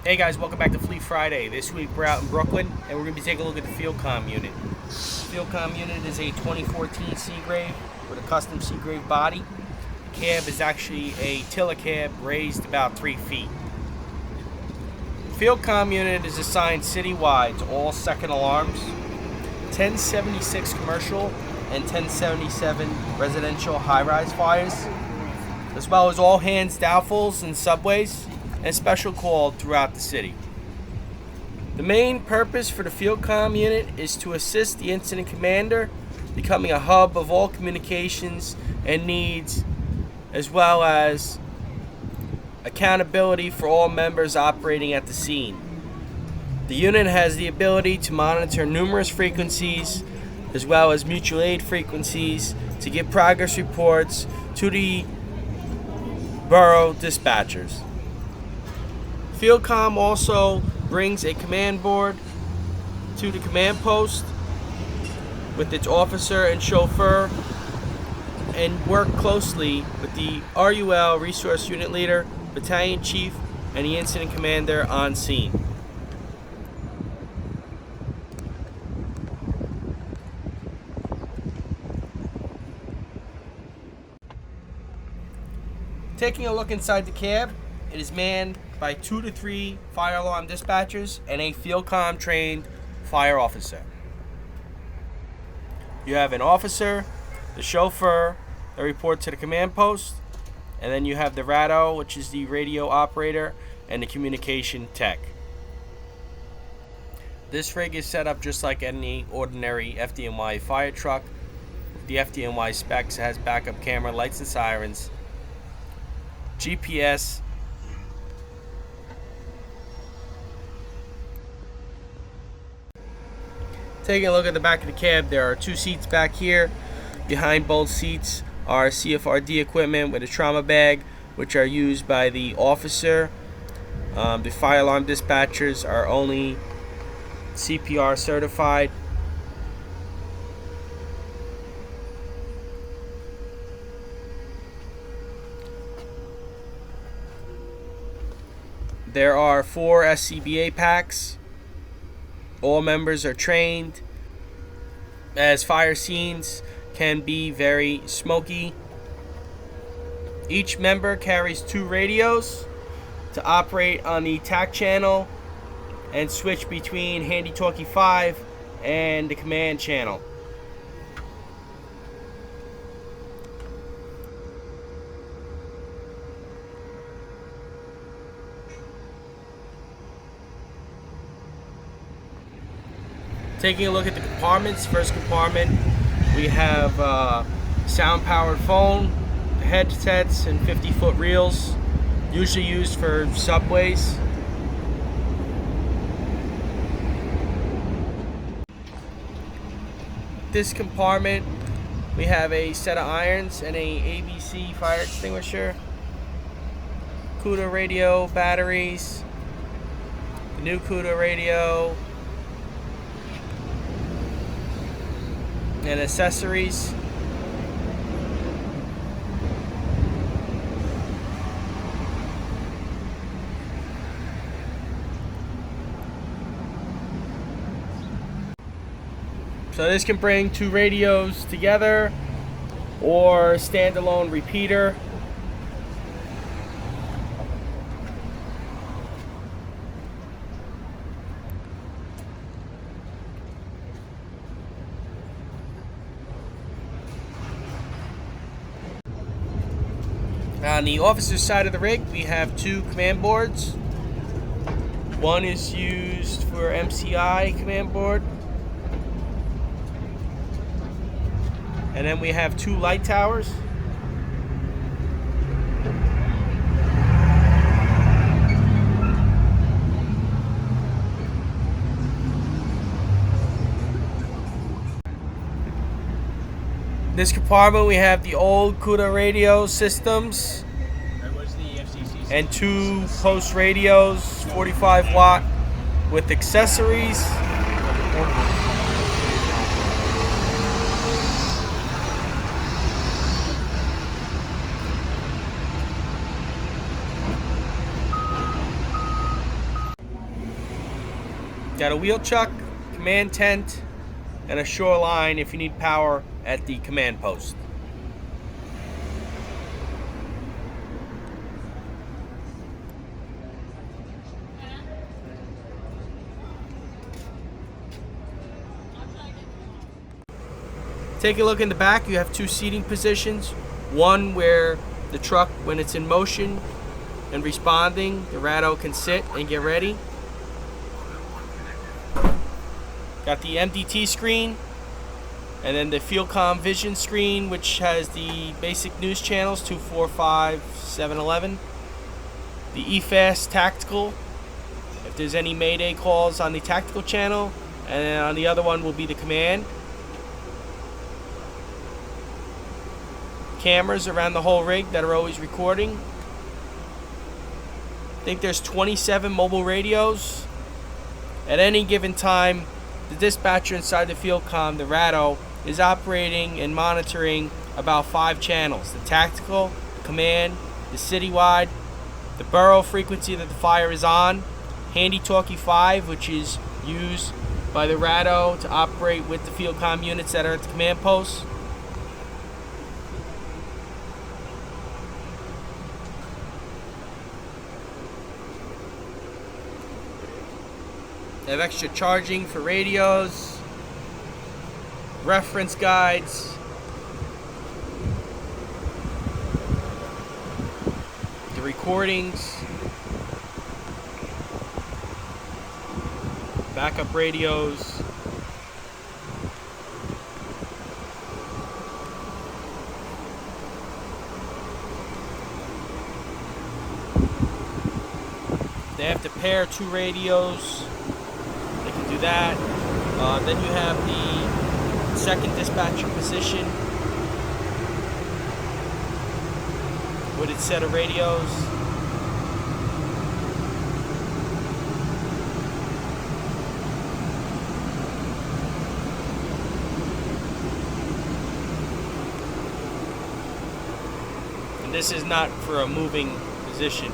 Hey guys, welcome back to Fleet Friday. This week we're out in Brooklyn and we're going to be taking a look at the Field Com unit. Field Com unit is a 2014 Seagrave with a custom Seagrave body. The cab is actually a tiller cab raised about 3 feet. The Field Com unit is assigned citywide to all second alarms, 1076 commercial and 1077 residential high-rise fires, as well as all hands doubtfuls and subways, and special call throughout the city. The main purpose for the Field Com unit is to assist the incident commander, becoming a hub of all communications and needs, as well as accountability for all members operating at the scene. The unit has the ability to monitor numerous frequencies, as well as mutual aid frequencies, to give progress reports to the borough dispatchers. Field Com also brings a command board to the command post with its officer and chauffeur, and work closely with the RUL resource unit leader, battalion chief, and the incident commander on scene. Taking a look inside the cab, it is manned by 2 to 3 fire alarm dispatchers and a Field Com trained fire officer. You have an officer, the chauffeur that report to the command post, and then you have the RADO, which is the radio operator, and the communication tech. This rig is set up just like any ordinary Fdny fire truck. The Fdny specs has backup camera, lights and sirens, GPS, taking a look at the back of the cab, there are 2 seats back here. Behind both seats are CFRD equipment with a trauma bag, which are used by the officer. The fire alarm dispatchers are only CPR certified. There are 4 SCBA packs. All members are trained, as fire scenes can be very smoky. Each member carries 2 radios to operate on the TAC channel and switch between Handy Talkie 5 and the command channel. Taking a look at the compartments, first compartment we have sound-powered phone, headsets, and 50-foot reels, usually used for subways. This compartment we have a set of irons and a ABC fire extinguisher, CUDA radio batteries, the new CUDA radio, and accessories. So this can bring 2 radios together or standalone repeater. On the officer's side of the rig, we have 2 command boards. One is used for MCI command board. And then we have 2 light towers. This compartment we have the old CUDA radio systems and 2 post radios, 45 watt, with accessories. Got a wheel chuck, command tent, and a shoreline if you need power at the command post. Take a look in the back. You have two seating positions. One where the truck, when it's in motion and responding, the RADO can sit and get ready. Got the MDT screen, and then the Field Com Vision screen, which has the basic news channels 2, 4, 5, 7, 11. The EFAST tactical, if there's any Mayday calls on the tactical channel, and then on the other one will be the command. Cameras around the whole rig that are always recording. I think there's 27 mobile radios. At any given time, the dispatcher inside the Field Com, the RADO, is operating and monitoring about 5 channels. The tactical, the command, the citywide, the borough frequency that the fire is on, Handy Talkie 5, which is used by the RADO to operate with the Field Com units that are at the command posts. They have extra charging for radios, reference guides, the recordings, backup radios, they have to pair 2 radios. Do that. Then you have the second dispatcher position with its set of radios. And this is not for a moving position.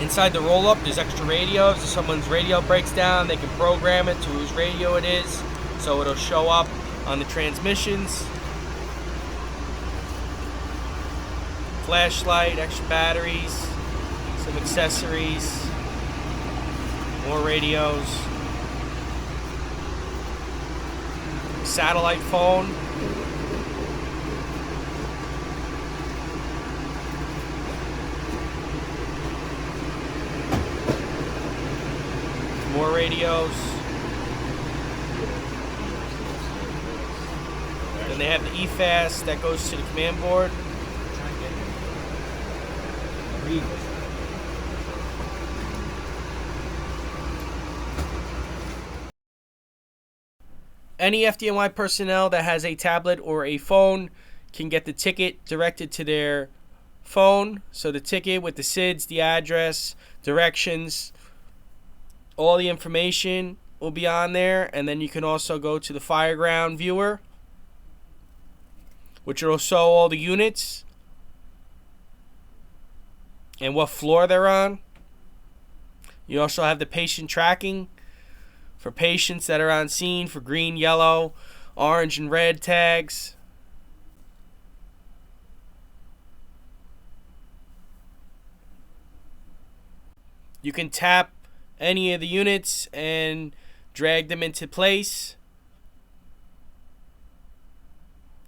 Inside the roll-up, there's extra radios. If someone's radio breaks down, they can program it to whose radio it is, so it'll show up on the transmissions. Flashlight, extra batteries, some accessories, more radios. Satellite phone. More radios. Then they have the EFAST that goes to the command board. Any FDNY personnel that has a tablet or a phone can get the ticket directed to their phone. So the ticket with the SIDS, the address, directions, all the information will be on there. And then you can also go to the Fireground viewer, which will show all the units and what floor they're on. You also have the patient tracking for patients that are on scene for green, yellow, orange, and red tags. You can tap any of the units and drag them into place.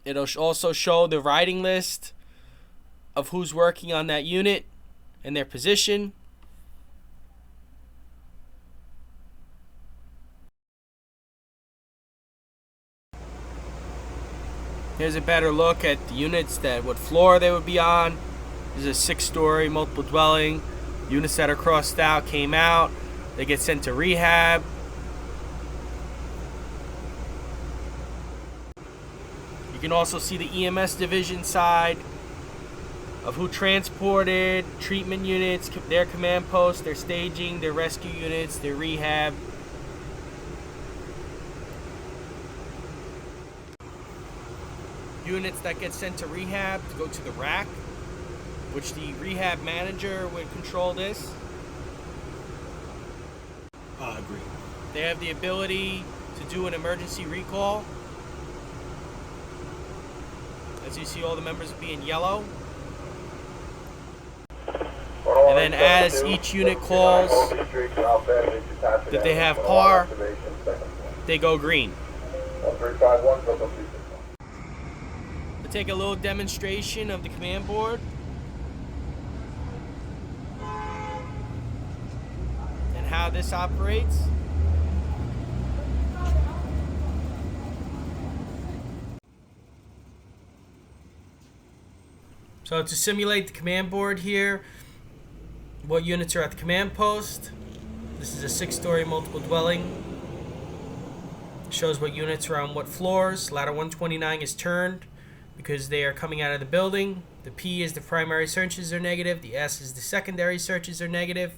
It'll also show the riding list of who's working on that unit and their position. Here's a better look at the units, that what floor they would be on. This is a 6-story multiple dwelling. Units that are crossed out came out. They get sent to rehab. You can also see the EMS division side of who transported, treatment units, their command posts, their staging, their rescue units, their rehab. units that get sent to rehab to go to the rack, which the rehab manager would control this. Agreed. They have the ability to do an emergency recall. As you see, all the members will be in yellow. And then as each unit calls that they have par, they go green. We'll take a little demonstration of the command board. And how this operates. So to simulate the command board here, what units are at the command post. This is a 6-story multiple dwelling. Shows what units are on what floors. Ladder 129 is turned because they are coming out of the building. The P is the primary searches are negative. The S is the secondary searches are negative.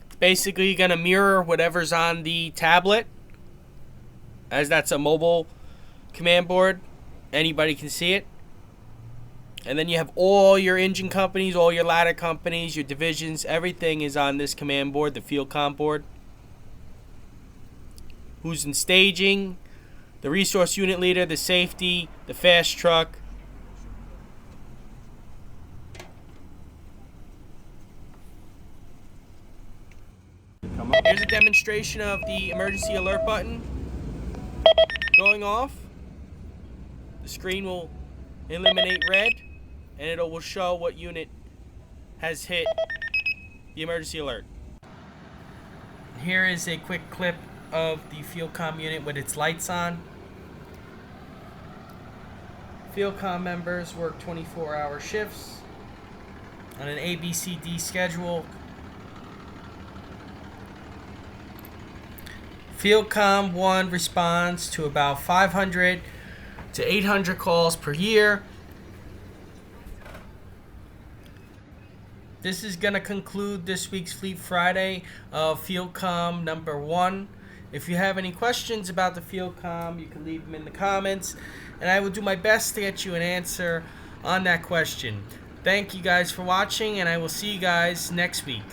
It's basically going to mirror whatever's on the tablet, as that's a mobile command board. Anybody can see it. And then you have all your engine companies, all your ladder companies, your divisions, everything is on this command board, the Field Com board. Who's in staging, the resource unit leader, the safety, the fast truck. Here's a demonstration of the emergency alert button going off. The screen will illuminate red, and it will show what unit has hit the emergency alert. Here is a quick clip of the Field Com unit with its lights on. Field Com members work 24-hour shifts on an ABCD schedule. Field Com 1 responds to about 500 to 800 calls per year. This is going to conclude this week's Fleet Friday of Field Com number 1. If you have any questions about the Field Com, you can leave them in the comments, and I will do my best to get you an answer on that question. Thank you guys for watching, and I will see you guys next week.